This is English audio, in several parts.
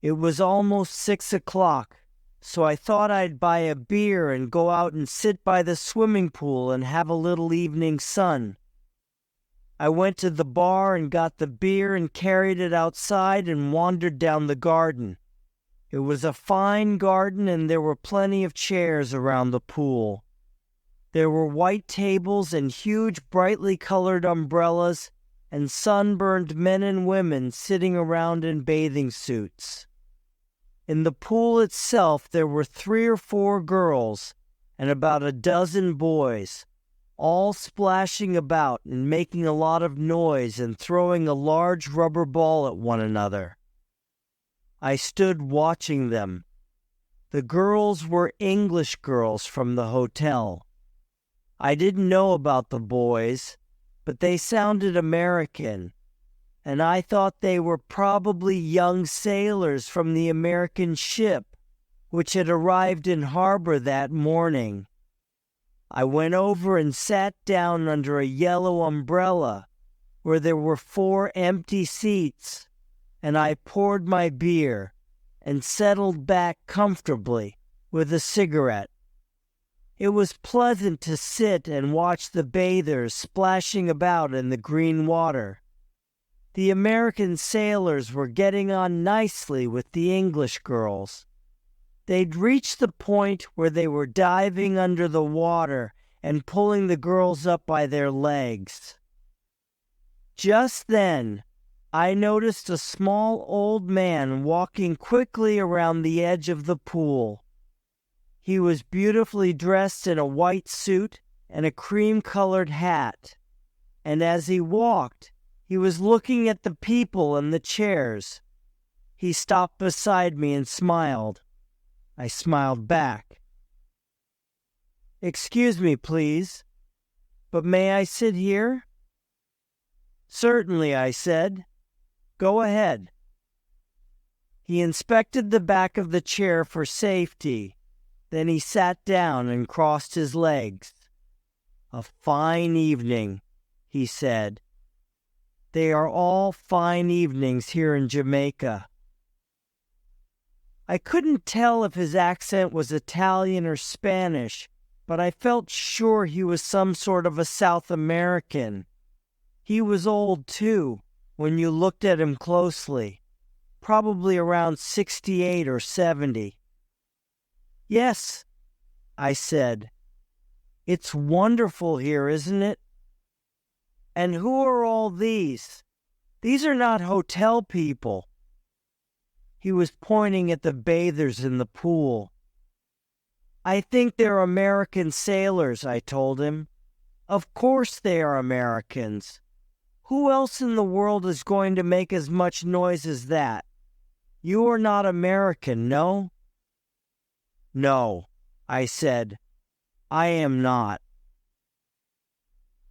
It was almost 6 o'clock, so I thought I'd buy a beer and go out and sit by the swimming pool and have a little evening sun. I went to the bar and got the beer and carried it outside and wandered down the garden. It was a fine garden and there were plenty of chairs around the pool. There were white tables and huge brightly colored umbrellas and sunburned men and women sitting around in bathing suits. In the pool itself there were 3 or 4 girls and about a dozen boys, all splashing about and making a lot of noise and throwing a large rubber ball at one another. I stood watching them. The girls were English girls from the hotel. I didn't know about the boys, but they sounded American, and I thought they were probably young sailors from the American ship, which had arrived in harbor that morning. I went over and sat down under a yellow umbrella where there were 4 empty seats, and I poured my beer and settled back comfortably with a cigarette. It was pleasant to sit and watch the bathers splashing about in the green water. The American sailors were getting on nicely with the English girls. They'd reached the point where they were diving under the water and pulling the girls up by their legs. Just then, I noticed a small old man walking quickly around the edge of the pool. He was beautifully dressed in a white suit and a cream-colored hat, and as he walked, he was looking at the people and the chairs. He stopped beside me and smiled. I smiled back. "Excuse me, please, but may I sit here?" "Certainly," I said. "Go ahead." He inspected the back of the chair for safety. Then he sat down and crossed his legs. "A fine evening," he said. "They are all fine evenings here in Jamaica." I couldn't tell if his accent was Italian or Spanish, but I felt sure he was some sort of a South American. He was old, too, when you looked at him closely, probably around 68 or 70. "Yes," I said. "It's wonderful here, isn't it?" "And who are all these? These are not hotel people." He was pointing at the bathers in the pool. "I think they're American sailors," I told him. "Of course they are Americans. Who else in the world is going to make as much noise as that? You are not American, no?" "No," I said. "I am not."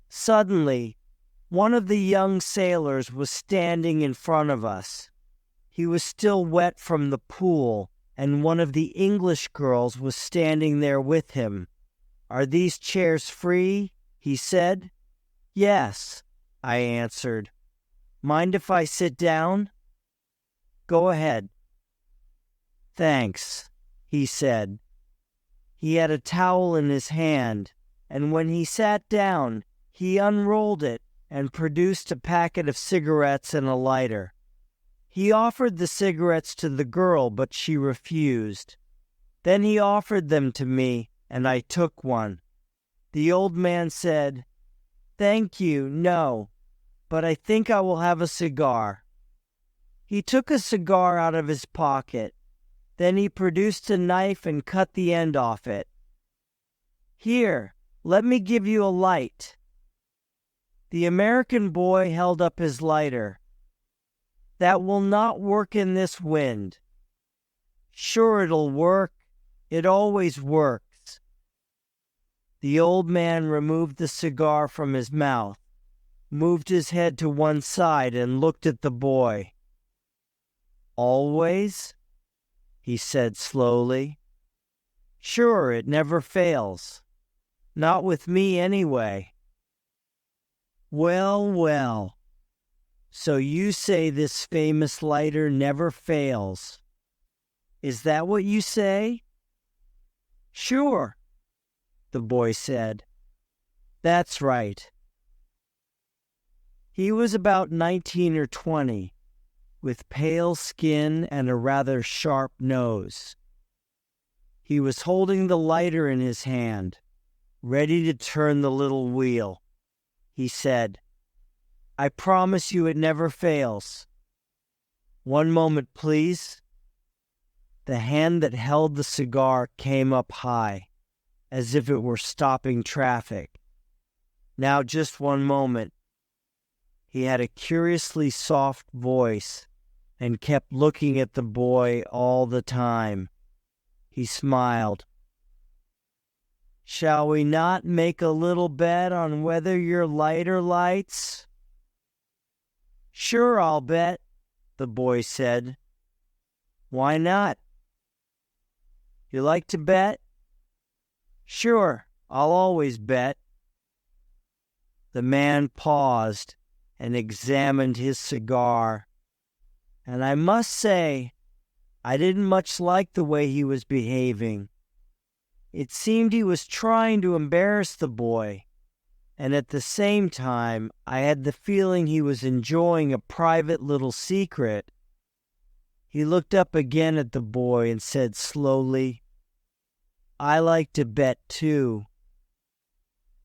Suddenly, one of the young sailors was standing in front of us. He was still wet from the pool, and one of the English girls was standing there with him. "Are these chairs free?" he said. "Yes," I answered. "Mind if I sit down?" "Go ahead." "Thanks," he said. He had a towel in his hand, and when he sat down, he unrolled it and produced a packet of cigarettes and a lighter. He offered the cigarettes to the girl, but she refused. Then he offered them to me, and I took one. The old man said, "Thank you, no, but I think I will have a cigar." He took a cigar out of his pocket. Then he produced a knife and cut the end off it. "Here, let me give you a light." The American boy held up his lighter. "That will not work in this wind." "Sure it'll work. It always works." The old man removed the cigar from his mouth, moved his head to one side, and looked at the boy. "Always?" he said slowly. "Sure, it never fails. Not with me, anyway." "Well, well. So you say this famous lighter never fails. Is that what you say? Sure, the boy said. That's right. He was about 19 or 20, with pale skin and a rather sharp nose. He was holding the lighter in his hand, ready to turn the little wheel. He said, I promise you it never fails. One moment, please. The hand that held the cigar came up high, as if it were stopping traffic. Now just one moment. He had a curiously soft voice and kept looking at the boy all the time. He smiled. Shall we not make a little bet on whether your lighter lights? Sure, I'll bet, the boy said. Why not? You like to bet? Sure, I'll always bet. The man paused and examined his cigar, and I must say, I didn't much like the way he was behaving. It seemed he was trying to embarrass the boy, and at the same time, I had the feeling he was enjoying a private little secret. He looked up again at the boy and said slowly, I like to bet too.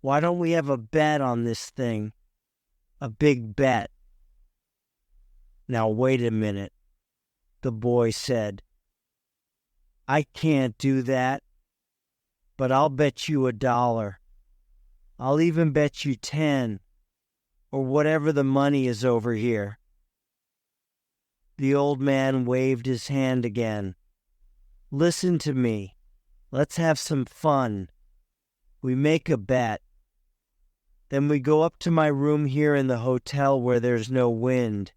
Why don't we have a bet on this thing? A big bet. Now wait a minute, the boy said. I can't do that, but I'll bet you $1. I'll even bet you 10, or whatever the money is over here. The old man waved his hand again. Listen to me. Let's have some fun. We make a bet. Then we go up to my room here in the hotel where there's no wind,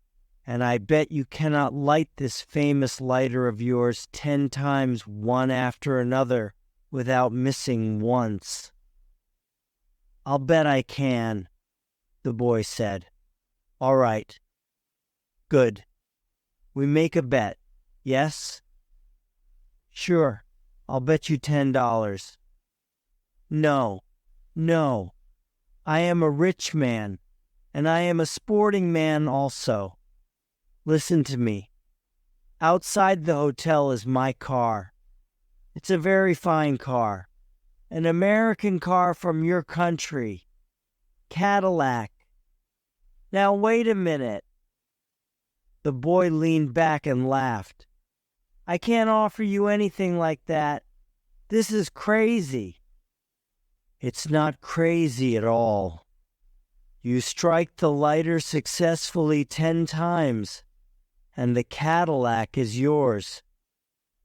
and I bet you cannot light this famous lighter of yours 10 times one after another without missing once. I'll bet I can, the boy said. All right. Good. We make a bet, yes? Sure, I'll bet you $10. No. I am a rich man, and I am a sporting man also. Listen to me. Outside the hotel is my car. It's a very fine car. An American car from your country. Cadillac. Now wait a minute. The boy leaned back and laughed. I can't offer you anything like that. This is crazy. It's not crazy at all. You strike the lighter successfully 10 times, and the Cadillac is yours.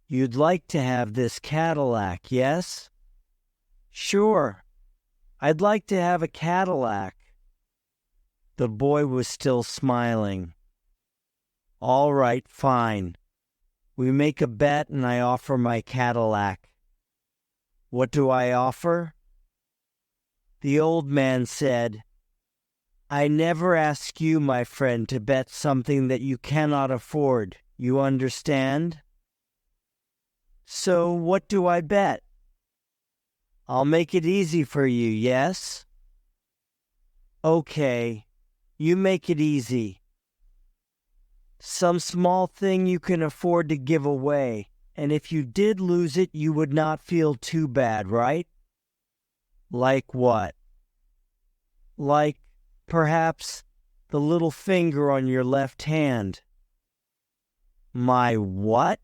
You'd like to have this Cadillac, yes? Sure. I'd like to have a Cadillac. The boy was still smiling. All right, fine. We make a bet and I offer my Cadillac. What do I offer? The old man said, I never ask you, my friend, to bet something that you cannot afford. You understand? So what do I bet? I'll make it easy for you, yes? Okay, you make it easy. Some small thing you can afford to give away, and if you did lose it, you would not feel too bad, right? Like what? Like, perhaps, the little finger on your left hand. My what?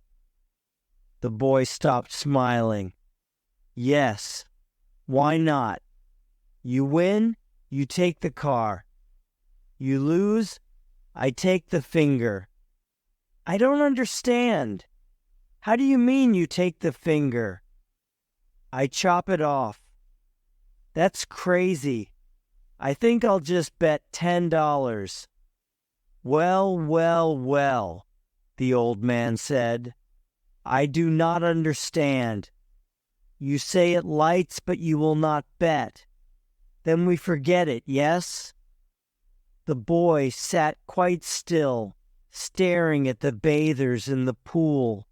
The boy stopped smiling. Yes. Why not? You win, you take the car. You lose, I take the finger. I don't understand. How do you mean you take the finger? I chop it off. That's crazy. I think I'll just bet $10. Well, the old man said. I do not understand. You say it lights, but you will not bet. Then we forget it, yes? The boy sat quite still, staring at the bathers in the pool.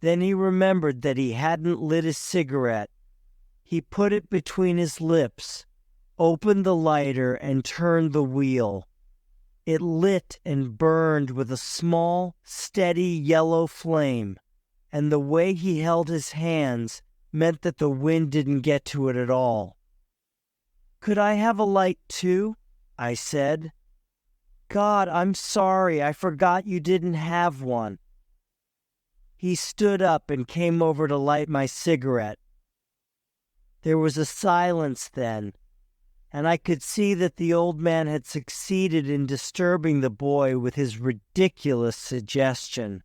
Then he remembered that he hadn't lit his cigarette. He put it between his lips, opened the lighter, and turned the wheel. It lit and burned with a small, steady yellow flame, and the way he held his hands meant that the wind didn't get to it at all. "Could I have a light too?" I said. "God, I'm sorry, I forgot you didn't have one." He stood up and came over to light my cigarette. There was a silence then, and I could see that the old man had succeeded in disturbing the boy with his ridiculous suggestion.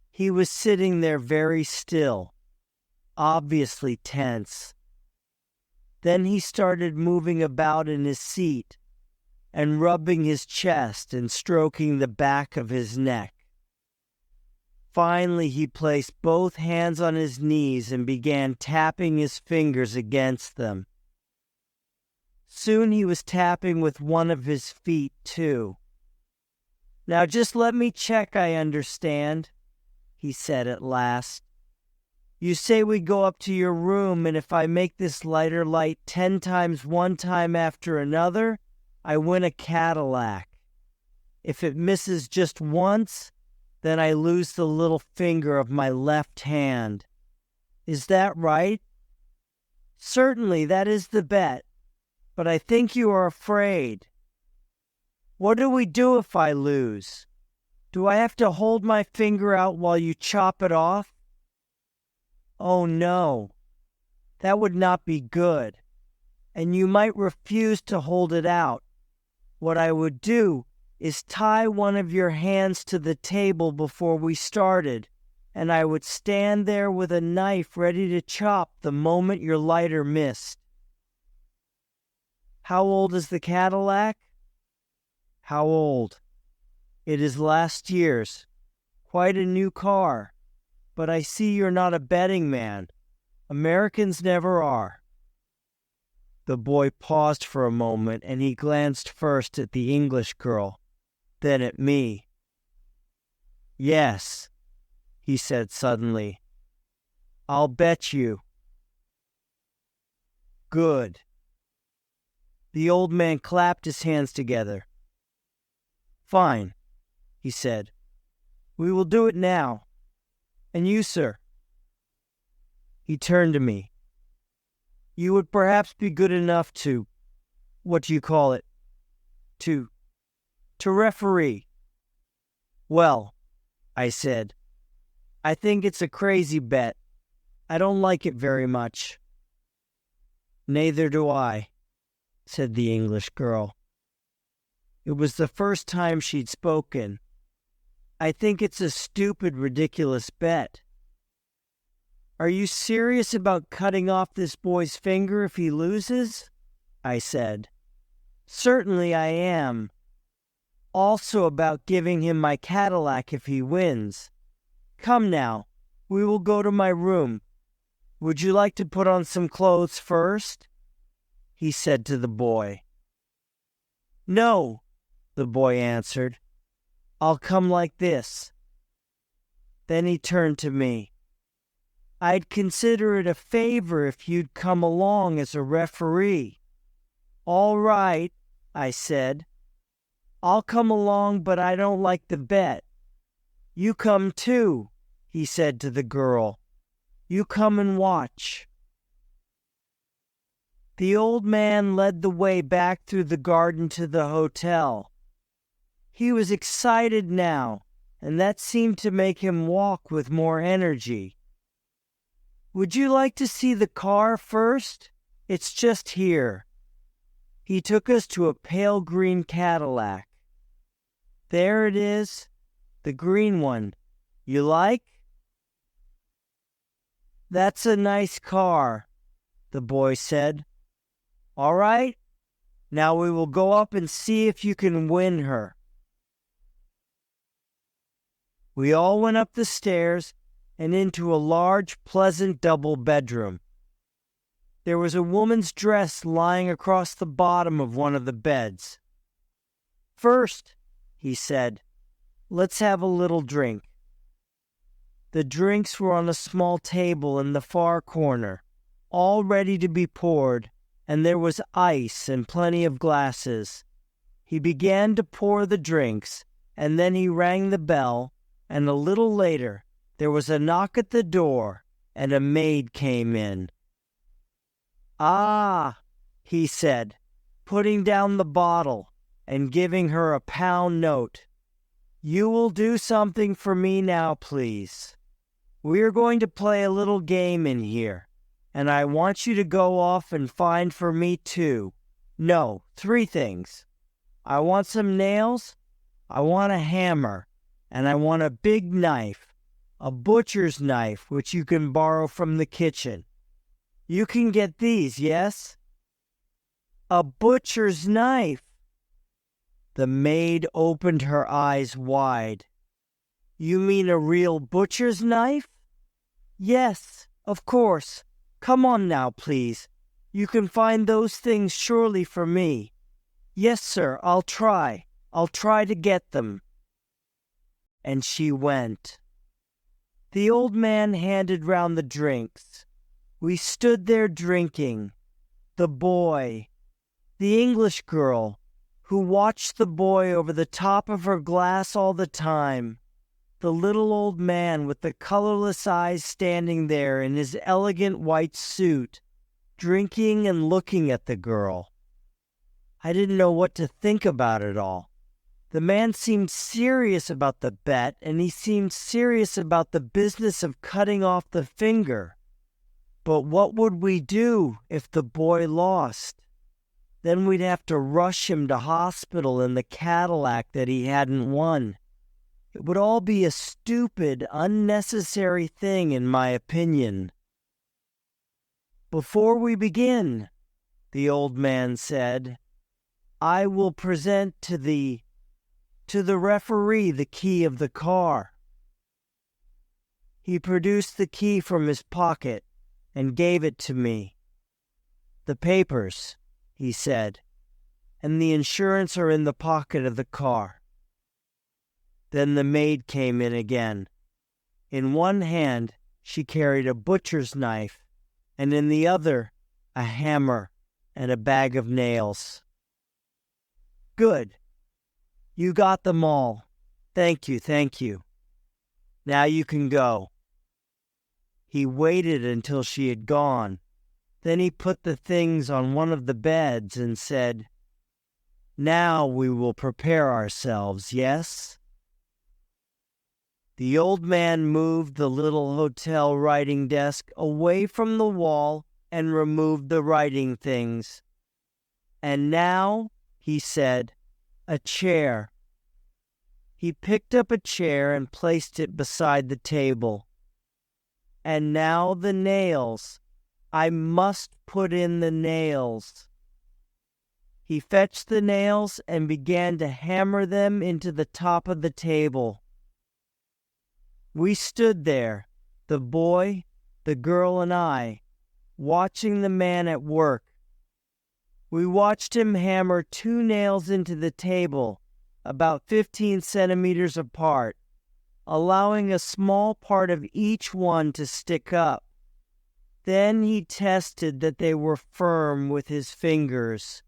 He was sitting there very still, obviously tense. Then he started moving about in his seat and rubbing his chest and stroking the back of his neck. Finally, he placed both hands on his knees and began tapping his fingers against them. Soon he was tapping with one of his feet, too. "Now just let me check I understand," he said at last. "You say we go up to your room, and if I make this lighter light 10 times one time after another, I win a Cadillac. If it misses just once, then I lose the little finger of my left hand. Is that right?" "Certainly, that is the bet. But I think you are afraid." "What do we do if I lose? Do I have to hold my finger out while you chop it off?" "Oh no, that would not be good, and you might refuse to hold it out. What I would do is tie one of your hands to the table before we started, and I would stand there with a knife ready to chop the moment your lighter missed." "How old is the Cadillac?" "How old? It is last year's. Quite a new car. But I see you're not a betting man. Americans never are." The boy paused for a moment, and he glanced first at the English girl, then at me. "Yes," he said suddenly. "I'll bet you." "Good." The old man clapped his hands together. "Fine," he said. "We will do it now. And you, sir?" He turned to me. "You would perhaps be good enough to, what do you call it, to referee." "Well," I said, "I think it's a crazy bet. I don't like it very much." "Neither do I," said the English girl. It was the first time she'd spoken. "I think it's a stupid, ridiculous bet." "Are you serious about cutting off this boy's finger if he loses?" I said. "Certainly I am. Also about giving him my Cadillac if he wins. Come now, we will go to my room. Would you like to put on some clothes first?" he said to the boy. "No," the boy answered. "I'll come like this." Then he turned to me. "I'd consider it a favor if you'd come along as a referee." "All right," I said. "I'll come along, but I don't like the bet." "You come too," he said to the girl. "You come and watch." The old man led the way back through the garden to the hotel. He was excited now, and that seemed to make him walk with more energy. "Would you like to see the car first? It's just here." He took us to a pale green Cadillac. "There it is, the green one. You like?" "That's a nice car," the boy said. "All right, now we will go up and see if you can win her." We all went up the stairs and into a large, pleasant double bedroom. There was a woman's dress lying across the bottom of one of the beds. "First," he said, "let's have a little drink." The drinks were on a small table in the far corner, all ready to be poured, and there was ice and plenty of glasses. He began to pour the drinks, and then he rang the bell, and a little later there was a knock at the door, and a maid came in. "Ah," he said, putting down the bottle and giving her a £1 note. "You will do something for me now, please. We are going to play a little game in here, and I want you to go off and find for me 3 things. I want some nails, I want a hammer, and I want a big knife, a butcher's knife which you can borrow from the kitchen. You can get these, yes?" "A butcher's knife!" The maid opened her eyes wide. "You mean a real butcher's knife?" "Yes, of course. Come on now, please. You can find those things surely for me." "Yes, sir, I'll try. I'll try to get them." And she went. The old man handed round the drinks. We stood there drinking. The boy, the English girl, who watched the boy over the top of her glass all the time, the little old man with the colorless eyes standing there in his elegant white suit, drinking and looking at the girl. I didn't know what to think about it all. The man seemed serious about the bet, and he seemed serious about the business of cutting off the finger. But what would we do if the boy lost? Then we'd have to rush him to hospital in the Cadillac that he hadn't won. It would all be a stupid, unnecessary thing, in my opinion. "Before we begin," the old man said, "I will present to the referee the key of the car." He produced the key from his pocket and gave it to me. "The papers," he said, "and the insurance are in the pocket of the car." Then the maid came in again. In one hand she carried a butcher's knife, and in the other a hammer and a bag of nails. "Good. You got them all. Thank you, thank you. Now you can go." He waited until she had gone. Then he put the things on one of the beds and said, "Now we will prepare ourselves, yes?" The old man moved the little hotel writing desk away from the wall and removed the writing things. "And now," he said, "a chair." He picked up a chair and placed it beside the table. "And now the nails. I must put in the nails." He fetched the nails and began to hammer them into the top of the table. We stood there, the boy, the girl, and I, watching the man at work. We watched him hammer 2 nails into the table, about 15 centimeters apart, allowing a small part of each one to stick up. Then he tested that they were firm with his fingers.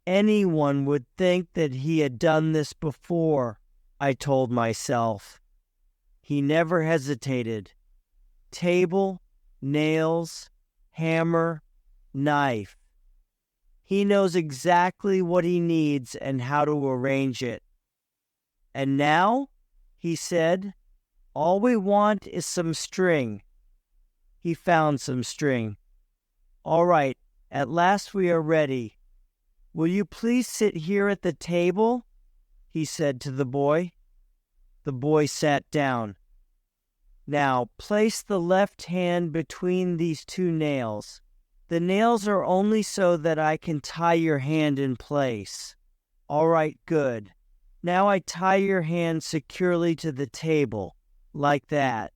Anyone would think that he had done this before, I told myself. He never hesitated. Table, nails, hammer, knife. He knows exactly what he needs and how to arrange it. "And now," he said, "all we want is some string." He found some string. "All right, at last we are ready. Will you please sit here at the table?" he said to the boy. The boy sat down. "Now place the left hand between these 2 nails. The nails are only so that I can tie your hand in place." "All right, good. Now I tie your hand securely to the table, like that."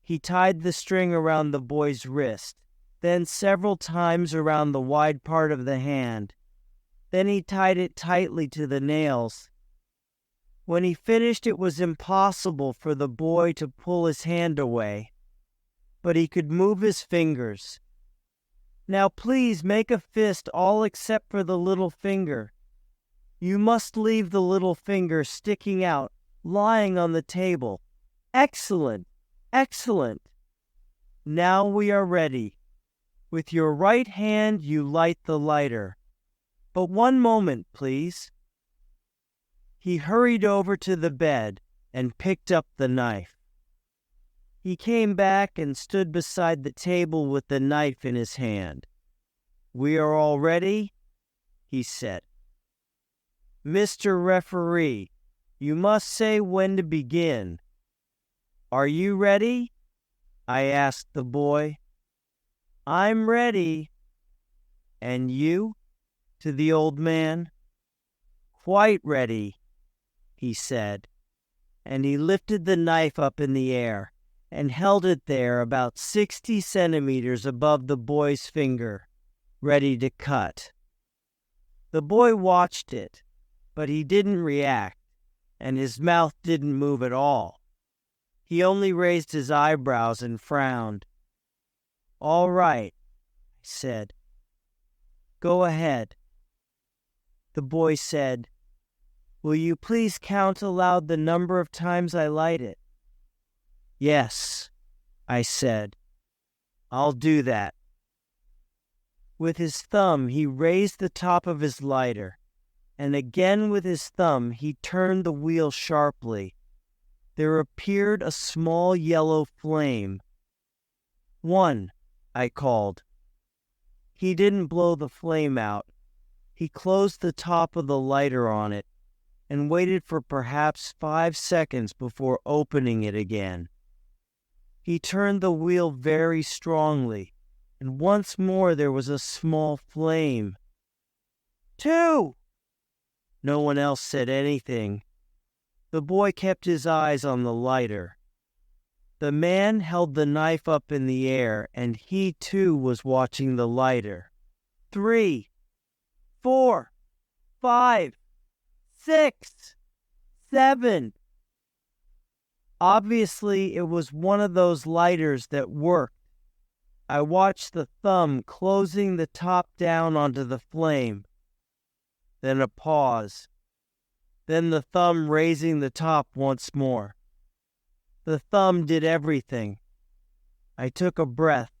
He tied the string around the boy's wrist, then several times around the wide part of the hand. Then he tied it tightly to the nails. When he finished, it was impossible for the boy to pull his hand away, but he could move his fingers. Now please make a fist all except for the little finger. You must leave the little finger sticking out, lying on the table. Excellent! Excellent! Now we are ready. With your right hand you light the lighter. But one moment, please. He hurried over to the bed and picked up the knife. He came back and stood beside the table with the knife in his hand. We are all ready, he said. Mr. Referee, you must say when to begin. Are you ready? I asked the boy. I'm ready. And you? To the old man. Quite ready, he said, and he lifted the knife up in the air and held it there about 60 centimeters above the boy's finger, ready to cut. The boy watched it, but he didn't react, and his mouth didn't move at all. He only raised his eyebrows and frowned. All right, I said. Go ahead. The boy said, Will you please count aloud the number of times I light it? Yes, I said. I'll do that. With his thumb he raised the top of his lighter, and again with his thumb he turned the wheel sharply. There appeared a small yellow flame. 1, I called. He didn't blow the flame out. He closed the top of the lighter on it and waited for perhaps 5 seconds before opening it again. He turned the wheel very strongly, and once more there was a small flame. 2! No one else said anything. The boy kept his eyes on the lighter. The man held the knife up in the air, and he too was watching the lighter. 3, 4, 5, 6, 7. Obviously, it was one of those lighters that worked. I watched the thumb closing the top down onto the flame. Then a pause. Then the thumb raising the top once more. The thumb did everything. I took a breath,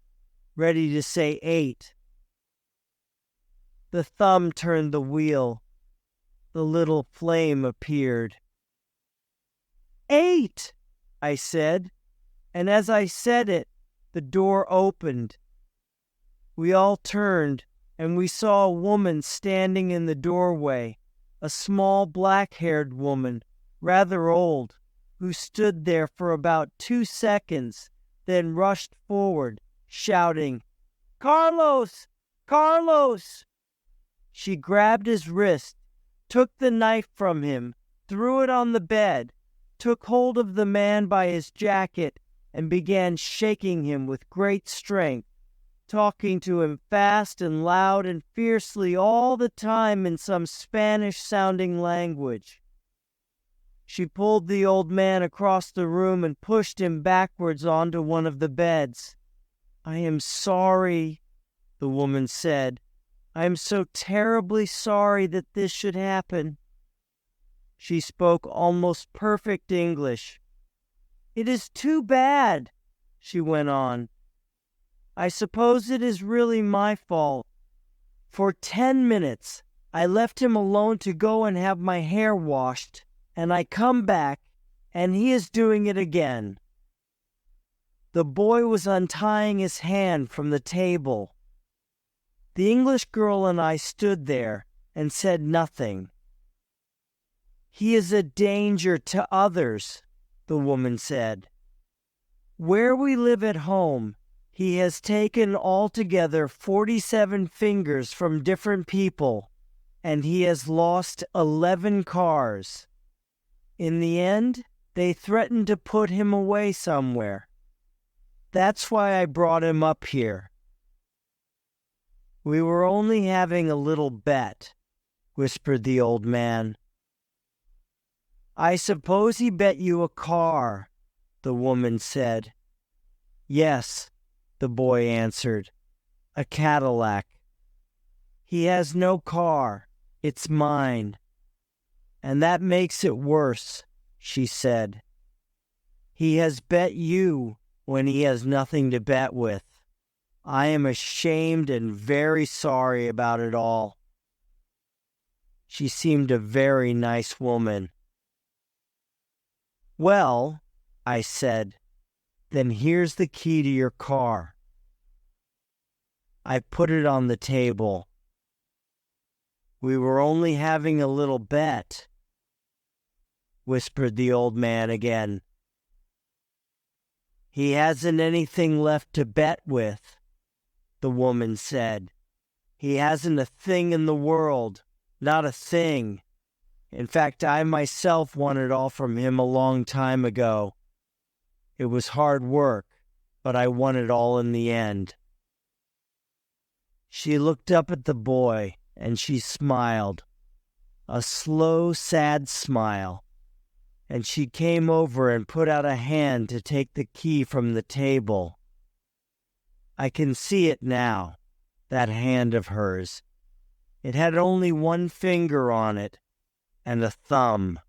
ready to say 8. The thumb turned the wheel. The little flame appeared. 8, I said, and as I said it, the door opened. We all turned, and we saw a woman standing in the doorway, a small black-haired woman, rather old, who stood there for about 2 seconds, then rushed forward, shouting, Carlos! Carlos! She grabbed his wrist, took the knife from him, threw it on the bed, took hold of the man by his jacket, and began shaking him with great strength, talking to him fast and loud and fiercely all the time in some Spanish-sounding language. She pulled the old man across the room and pushed him backwards onto one of the beds. I am sorry, the woman said. I am so terribly sorry that this should happen. She spoke almost perfect English. It is too bad, she went on. I suppose it is really my fault. For 10 minutes, I left him alone to go and have my hair washed, and I come back, and he is doing it again. The boy was untying his hand from the table. The English girl and I stood there and said nothing. He is a danger to others, the woman said. Where we live at home, he has taken altogether 47 fingers from different people, and he has lost 11 cars. In the end, they threatened to put him away somewhere. That's why I brought him up here. We were only having a little bet, whispered the old man. I suppose he bet you a car, the woman said. Yes, the boy answered, a Cadillac. He has no car, it's mine. And that makes it worse, she said. He has bet you when he has nothing to bet with. I am ashamed and very sorry about it all. She seemed a very nice woman. Well, I said, then here's the key to your car. I put it on the table. We were only having a little bet, whispered the old man again. He hasn't anything left to bet with, the woman said. He hasn't a thing in the world, not a thing. In fact, I myself won it all from him a long time ago. It was hard work, but I won it all in the end. She looked up at the boy, and she smiled, a slow, sad smile, and she came over and put out a hand to take the key from the table. I can see it now, that hand of hers. It had only one finger on it, and a thumb.